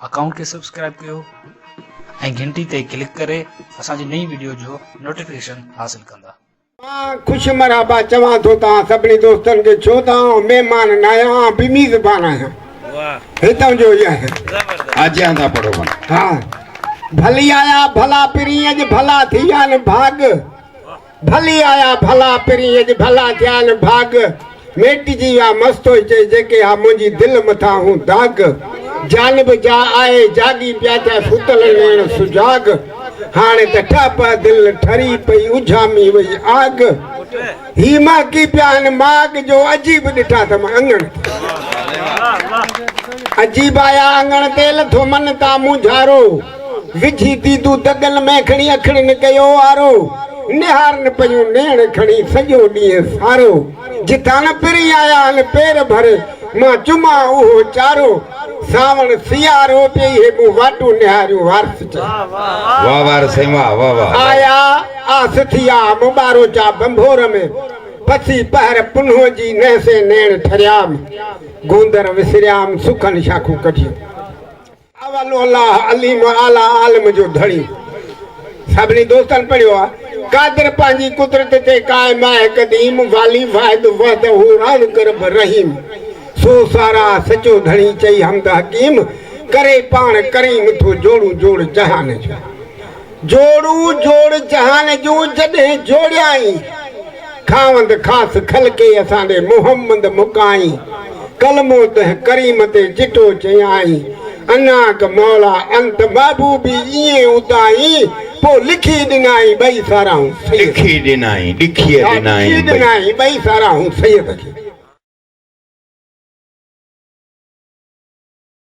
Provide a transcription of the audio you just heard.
Account के subscribe कयो ऐं घंटी ते क्लिक करे असांजी नई वीडियो जो नोटिफिकेशन हासिल कंदा। खुश मराबा चवां थो तव्हां सभिनी दोस्तनि खे छो त महिमान न आहियां बि मेज़बान आहियां। हितां जो ई आहियां। आज्ञा था पढ़ो। हाँ, भली आया भला पिरी अज भला थिया न भाग, भली आया भला पिरी अज भला थिया न भाग, मेटी जी विया मस्तो चे जेके हा मुंहिंजी दिलि मथां हूं दाग, जानब जा आए जागी पिया थिया सुतल नेण सुजाग, हाणे त ठप दिल ठरी पई उजामी वई आग, ही मां की पिया माग जो अजीब ॾिठा त मां अंगण अजीब आया अंगण ते लथो मन ता मुझारो, विझी दीदू दगल में खणी अखड़न कयो वारो, निहारन पयूं नेण खणी सॼो ॾींहुं सारो, जितां न पिरी आया न पेर भरे मां चुमा उहो चारो, सावण सियारो पे हे मूं वाटू निहारियो वारस चा वाह वाह सही वाह वाह वाह आया आस थिया मुबारो चा बंभोर में, पसी पहर पुन्हो जी नहसे नेण ठरियाम, गूंदर विसरियाम सुखन शाखू कढियो, अवल अल्लाह अलीम आला आलम जो धड़ी। सभिनी दोस्तन पढ़ियो आ कादर पंहिंजी कुदरत ते कायम आहे कदीम, वाली वाहिद वहदहू राज़ रब रहीम, सो सारा सचो धणी चई हमद हकीम, करे पाण करीम थो जोड़ू जोड़ जहान जो, जोड़ू जोड़ जहान जो जॾहिं जोड़ियाई, खावंद खास खलके असांजे मोहम्मद मुकाई, कलमो तह करीम ते चिटो चयाई, अनाक मौला अंत महबूबी इए उताई, पो लिखी दिनाई बई साराऊं लिखी दिनाई लिखी दिनाई बई साराऊं सैयद खे।